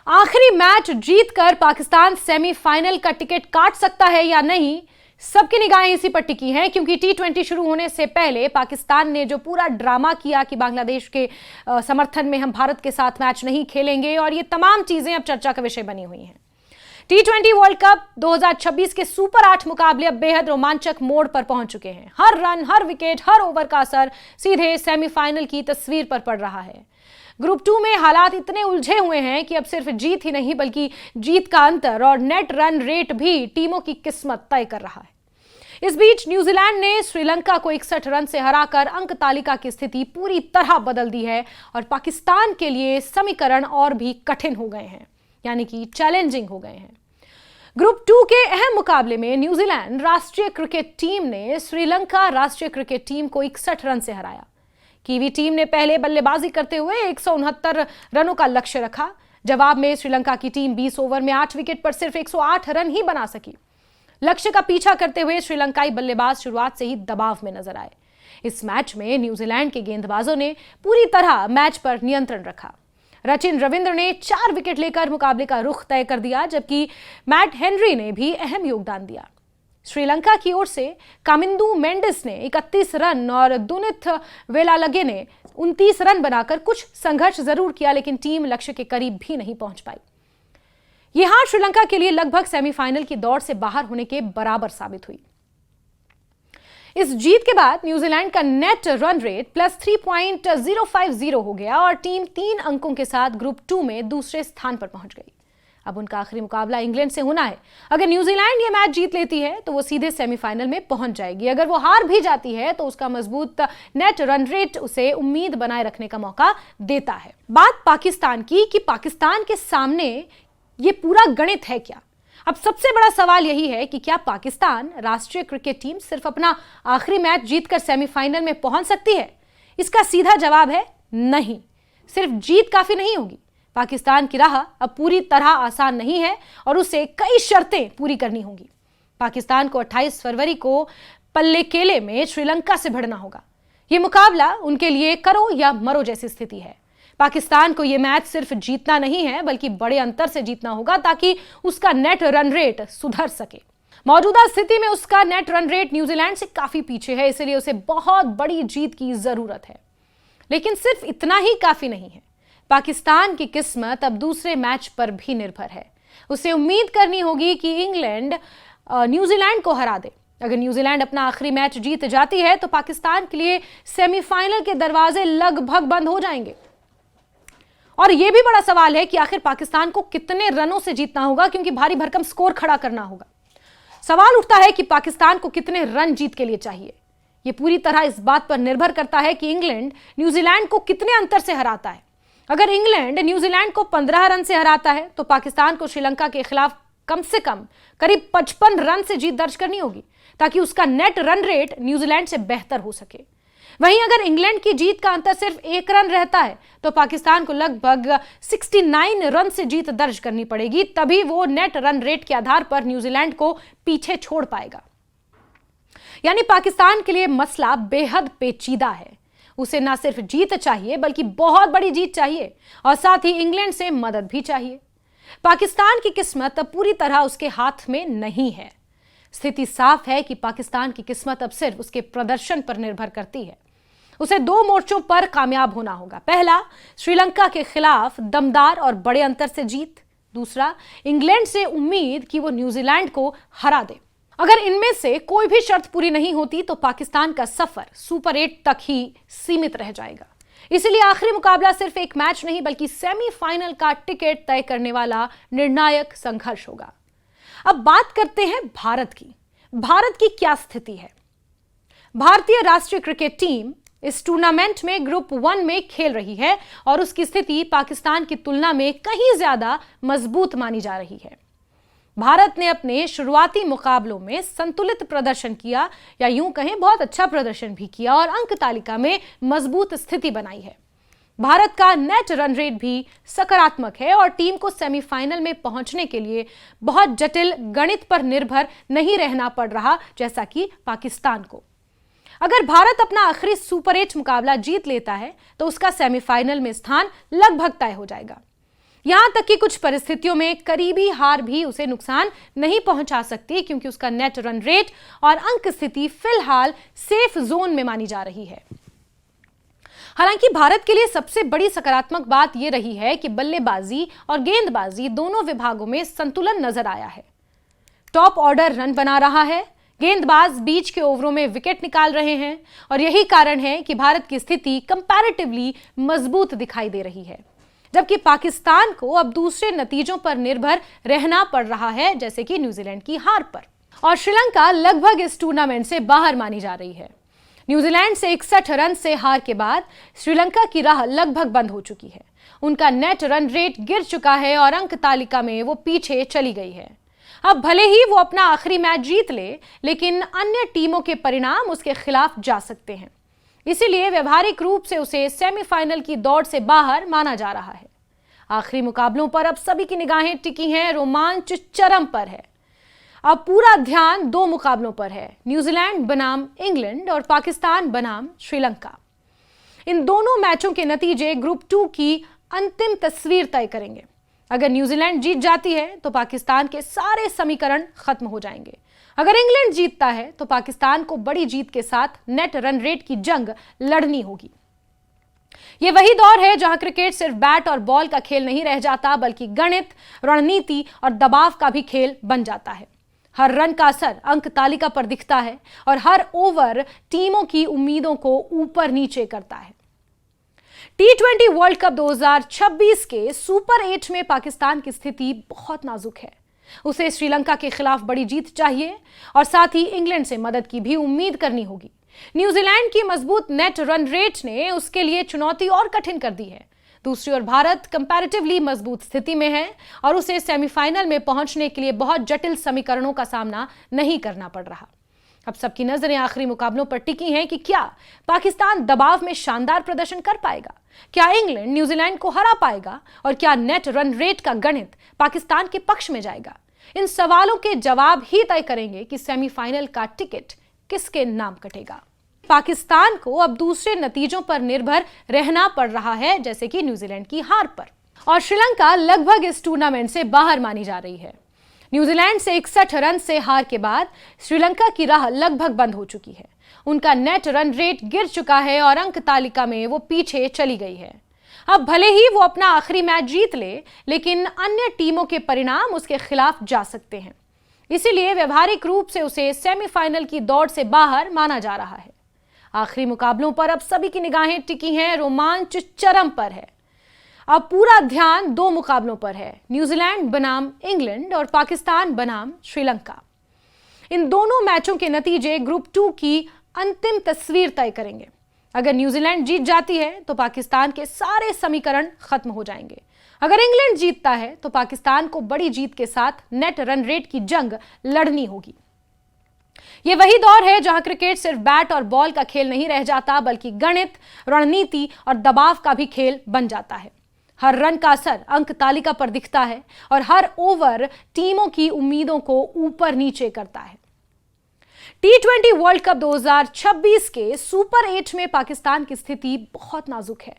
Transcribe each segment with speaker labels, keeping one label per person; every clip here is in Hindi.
Speaker 1: आखिरी मैच जीतकर पाकिस्तान सेमीफाइनल का टिकट काट सकता है या नहीं, सबकी निगाहें इसी पर टिकी हैं क्योंकि T20 शुरू होने से पहले पाकिस्तान ने जो पूरा ड्रामा किया कि बांग्लादेश के समर्थन में हम भारत के साथ मैच नहीं खेलेंगे, और ये तमाम चीजें अब चर्चा का विषय बनी हुई हैं। T20 वर्ल्ड कप 2026 के सुपर 8 मुकाबले अब बेहद रोमांचक मोड़ पर पहुंच चुके हैं। हर रन, हर विकेट, हर ओवर का असर सीधे सेमीफाइनल की तस्वीर पर पड़ रहा है। ग्रुप 2 में हालात इतने उलझे हुए हैं कि अब सिर्फ जीत ही नहीं बल्कि जीत का अंतर और नेट रन रेट भी टीमों की किस्मत तय कर रहा है। इस बीच न्यूजीलैंड ने श्रीलंका को 61 रन से हराकर अंक तालिका की स्थिति पूरी तरह बदल दी है और पाकिस्तान के लिए समीकरण और भी कठिन हो गए हैं, यानी कि चैलेंजिंग हो गए हैं। ग्रुप 2 के अहम मुकाबले में न्यूजीलैंड राष्ट्रीय क्रिकेट टीम ने श्रीलंका राष्ट्रीय क्रिकेट टीम को 61 रन से हराया। कीवी टीम ने पहले बल्लेबाजी करते हुए 169 रनों का लक्ष्य रखा। जवाब में श्रीलंका की टीम 20 ओवर में 8 विकेट पर सिर्फ 108 रन ही बना सकी। लक्ष्य का पीछा करते हुए श्रीलंकाई बल्लेबाज शुरुआत से ही दबाव में नजर आए। इस मैच में न्यूजीलैंड के गेंदबाजों ने पूरी तरह मैच पर नियंत्रण रखा। रचिन रविंद्र ने 4 विकेट लेकर मुकाबले का रुख तय कर दिया, जबकि मैट हेनरी ने भी अहम योगदान दिया। श्रीलंका की ओर से कामिंदू मेंडिस ने 31 रन और दुनित वेलालगे ने 29 रन बनाकर कुछ संघर्ष जरूर किया, लेकिन टीम लक्ष्य के करीब भी नहीं पहुंच पाई। यह हार श्रीलंका के लिए लगभग सेमीफाइनल की दौड़ से बाहर होने के बराबर साबित हुई। इस जीत के बाद न्यूजीलैंड का नेट रन रेट +3.050 हो गया और टीम 3 अंकों के साथ ग्रुप 2 में दूसरे स्थान पर पहुंच गई। अब उनका आखिरी मुकाबला इंग्लैंड से होना है। अगर न्यूजीलैंड ये मैच जीत लेती है तो वो सीधे सेमीफाइनल में पहुंच जाएगी। अगर वो हार भी जाती है तो उसका मजबूत नेट रन रेट उसे उम्मीद बनाए रखने का मौका देता है। बात पाकिस्तान की कि पाकिस्तान के सामने ये पूरा गणित है क्या? अब सबसे बड़ा सवाल यही है कि क्या पाकिस्तान राष्ट्रीय क्रिकेट टीम सिर्फ अपना आखिरी मैच जीतकर सेमीफाइनल में पहुंच सकती है? इसका सीधा जवाब है नहीं। सिर्फ जीत काफी नहीं होगी। पाकिस्तान की राह अब पूरी तरह आसान नहीं है और उसे कई शर्तें पूरी करनी होंगी। पाकिस्तान को 28 फरवरी को पल्लेकेले में श्रीलंका से भिड़ना होगा। यह मुकाबला उनके लिए करो या मरो जैसी स्थिति है। पाकिस्तान को यह मैच सिर्फ जीतना नहीं है बल्कि बड़े अंतर से जीतना होगा ताकि उसका नेट रन रेट सुधर सके। मौजूदा स्थिति में उसका नेट रन रेट न्यूजीलैंड से काफी पीछे है, इसलिए उसे बहुत बड़ी जीत की जरूरत है। लेकिन सिर्फ इतना ही काफी नहीं है। पाकिस्तान की किस्मत अब दूसरे मैच पर भी निर्भर है। उसे उम्मीद करनी होगी कि इंग्लैंड न्यूजीलैंड को हरा दे। अगर न्यूजीलैंड अपना आखिरी मैच जीत जाती है तो पाकिस्तान के लिए सेमीफाइनल के दरवाजे लगभग बंद हो जाएंगे। और यह भी बड़ा सवाल है कि आखिर पाकिस्तान को कितने रनों से जीतना होगा, क्योंकि भारी भरकम स्कोर खड़ा करना होगा। सवाल उठता है कि पाकिस्तान को कितने रन जीत के लिए चाहिए। यह पूरी तरह इस बात पर निर्भर करता है कि इंग्लैंड न्यूजीलैंड को कितने अंतर से हराता है। अगर इंग्लैंड न्यूजीलैंड को 15 रन से हराता है तो पाकिस्तान को श्रीलंका के खिलाफ कम से कम करीब 55 रन से जीत दर्ज करनी होगी ताकि उसका नेट रन रेट न्यूजीलैंड से बेहतर हो सके। वहीं अगर इंग्लैंड की जीत का अंतर सिर्फ 1 रन रहता है तो पाकिस्तान को लगभग 69 रन से जीत दर्ज करनी पड़ेगी, तभी वो नेट रन रेट के आधार पर न्यूजीलैंड को पीछे छोड़ पाएगा। यानी पाकिस्तान के लिए मसला बेहद पेचीदा है। उसे ना सिर्फ जीत चाहिए बल्कि बहुत बड़ी जीत चाहिए और साथ ही इंग्लैंड से मदद भी चाहिए। पाकिस्तान की किस्मत अब पूरी तरह उसके हाथ में नहीं है। स्थिति साफ है कि पाकिस्तान की किस्मत अब सिर्फ उसके प्रदर्शन पर निर्भर करती है। उसे 2 मोर्चों पर कामयाब होना होगा। पहला, श्रीलंका के खिलाफ दमदार और बड़े अंतर से जीत। दूसरा, इंग्लैंड से उम्मीद कि वो न्यूजीलैंड को हरा दे। अगर इनमें से कोई भी शर्त पूरी नहीं होती तो पाकिस्तान का सफर सुपर 8 तक ही सीमित रह जाएगा। इसलिए आखिरी मुकाबला सिर्फ एक मैच नहीं बल्कि सेमीफाइनल का टिकट तय करने वाला निर्णायक संघर्ष होगा। अब बात करते हैं भारत की। भारत की क्या स्थिति है? भारतीय राष्ट्रीय क्रिकेट टीम इस टूर्नामेंट में ग्रुप 1 में खेल रही है और उसकी स्थिति पाकिस्तान की तुलना में कहीं ज्यादा मजबूत मानी जा रही है। भारत ने अपने शुरुआती मुकाबलों में संतुलित प्रदर्शन किया, या यूं कहें बहुत अच्छा प्रदर्शन भी किया और अंक तालिका में मजबूत स्थिति बनाई है। भारत का नेट रन रेट भी सकारात्मक है और टीम को सेमीफाइनल में पहुंचने के लिए बहुत जटिल गणित पर निर्भर नहीं रहना पड़ रहा जैसा कि पाकिस्तान को। अगर भारत अपना आखिरी सुपर 8 मुकाबला जीत लेता है तो उसका सेमीफाइनल में स्थान लगभग तय हो जाएगा। यहां तक कि कुछ परिस्थितियों में करीबी हार भी उसे नुकसान नहीं पहुंचा सकती, क्योंकि उसका नेट रन रेट और अंक स्थिति फिलहाल सेफ जोन में मानी जा रही है। हालांकि भारत के लिए सबसे बड़ी सकारात्मक बात यह रही है कि बल्लेबाजी और गेंदबाजी दोनों विभागों में संतुलन नजर आया है। टॉप ऑर्डर रन बना रहा है, गेंदबाज बीच के ओवरों में विकेट निकाल रहे हैं और यही कारण है कि भारत की स्थिति कंपैरेटिवली मजबूत दिखाई दे रही है, जबकि पाकिस्तान को अब दूसरे नतीजों पर निर्भर रहना पड़ रहा है, जैसे कि न्यूजीलैंड की हार पर। और श्रीलंका लगभग इस टूर्नामेंट से बाहर मानी जा रही है। न्यूजीलैंड से 61 रन से हार के बाद श्रीलंका की राह लगभग बंद हो चुकी है। उनका नेट रन रेट गिर चुका है और अंक तालिका में वो पीछे चली गई है। अब भले ही वो अपना आखिरी मैच जीत ले, लेकिन अन्य टीमों के परिणाम उसके खिलाफ जा सकते हैं। इसीलिए व्यवहारिक रूप से उसे सेमीफाइनल की दौड़ से बाहर माना जा रहा है। आखिरी मुकाबलों पर अब सभी की निगाहें टिकी हैं, रोमांच चरम पर है। अब पूरा ध्यान दो मुकाबलों पर है, न्यूजीलैंड बनाम इंग्लैंड और पाकिस्तान बनाम श्रीलंका। इन दोनों मैचों के नतीजे ग्रुप 2 की अंतिम तस्वीर तय करेंगे। अगर न्यूजीलैंड जीत जाती है तो पाकिस्तान के सारे समीकरण खत्म हो जाएंगे। अगर इंग्लैंड जीतता है तो पाकिस्तान को बड़ी जीत के साथ नेट रन रेट की जंग लड़नी होगी। यह वही दौर है जहां क्रिकेट सिर्फ बैट और बॉल का खेल नहीं रह जाता, बल्कि गणित, रणनीति और दबाव का भी खेल बन जाता है। हर रन का असर अंक तालिका पर दिखता है और हर ओवर टीमों की उम्मीदों को ऊपर नीचे करता है। T20 वर्ल्ड कप 2026 के सुपर 8 में पाकिस्तान की स्थिति बहुत नाजुक है। उसे श्रीलंका के खिलाफ बड़ी जीत चाहिए और साथ ही इंग्लैंड से मदद की भी उम्मीद करनी होगी। न्यूजीलैंड की मजबूत नेट रन रेट ने उसके लिए चुनौती और कठिन कर दी है। दूसरी ओर भारत कंपैरेटिवली मजबूत स्थिति में है और उसे सेमीफाइनल में पहुंचने के लिए बहुत जटिल समीकरणों का सामना नहीं करना पड़ रहा। अब सबकी नजरें आखिरी मुकाबलों पर टिकी हैं कि क्या पाकिस्तान दबाव में शानदार प्रदर्शन कर पाएगा, क्या इंग्लैंड न्यूजीलैंड को हरा पाएगा और क्या नेट रन रेट का गणित पाकिस्तान के पक्ष में जाएगा। इन सवालों के जवाब ही तय करेंगे कि सेमीफाइनल का टिकट किसके नाम कटेगा। पाकिस्तान को अब दूसरे नतीजों पर निर्भर रहना पड़ रहा है, जैसे कि न्यूजीलैंड की हार पर। और श्रीलंका लगभग इस टूर्नामेंट से बाहर मानी जा रही है। न्यूजीलैंड से 61 रन से हार के बाद श्रीलंका की राह लगभग बंद हो चुकी है। उनका नेट रन रेट गिर चुका है और अंक तालिका में वो पीछे चली गई है। अब भले ही वो अपना आखिरी मैच जीत ले, लेकिन अन्य टीमों के परिणाम उसके खिलाफ जा सकते हैं। इसीलिए व्यवहारिक रूप से उसे सेमीफाइनल की दौड़ से बाहर माना जा रहा है। आखिरी मुकाबलों पर अब सभी की निगाहें टिकी हैं, रोमांच चरम पर है। अब पूरा ध्यान दो मुकाबलों पर है, न्यूजीलैंड बनाम इंग्लैंड और पाकिस्तान बनाम श्रीलंका। इन दोनों मैचों के नतीजे ग्रुप 2 की अंतिम तस्वीर तय करेंगे। अगर न्यूजीलैंड जीत जाती है तो पाकिस्तान के सारे समीकरण खत्म हो जाएंगे। अगर इंग्लैंड जीतता है तो पाकिस्तान को बड़ी जीत के साथ नेट रन रेट की जंग लड़नी होगी। यह वही दौर है जहां क्रिकेट सिर्फ बैट और बॉल का खेल नहीं रह जाता, बल्कि गणित, रणनीति और दबाव का भी खेल बन जाता है। हर रन का असर अंक तालिका पर दिखता है और हर ओवर टीमों की उम्मीदों को ऊपर नीचे करता है। T20 वर्ल्ड कप 2026 के सुपर 8 में पाकिस्तान की स्थिति बहुत नाजुक है।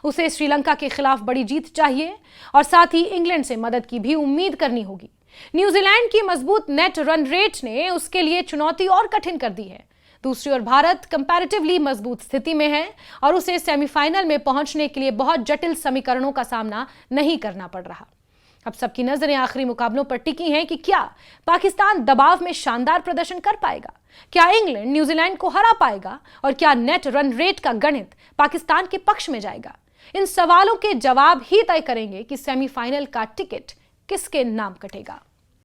Speaker 1: उसे श्रीलंका के खिलाफ बड़ी जीत चाहिए और साथ ही इंग्लैंड से मदद की भी उम्मीद करनी होगी। न्यूजीलैंड की मजबूत नेट रन रेट ने उसके लिए चुनौती और कठिन कर दी है। दूसरी ओर भारत कंपैरेटिवली मजबूत स्थिति में है और उसे सेमीफाइनल में पहुंचने के लिए बहुत जटिल समीकरणों का सामना नहीं करना पड़ रहा। अब सबकी नजरें आखिरी मुकाबलों पर टिकी हैं कि क्या पाकिस्तान दबाव में शानदार प्रदर्शन कर पाएगा, क्या इंग्लैंड न्यूजीलैंड को हरा पाएगा और क्या नेट रन रेट का गणित पाकिस्तान के पक्ष में जाएगा। इन सवालों के जवाब ही तय करेंगे कि सेमीफाइनल का टिकट किसके नाम कटेगा।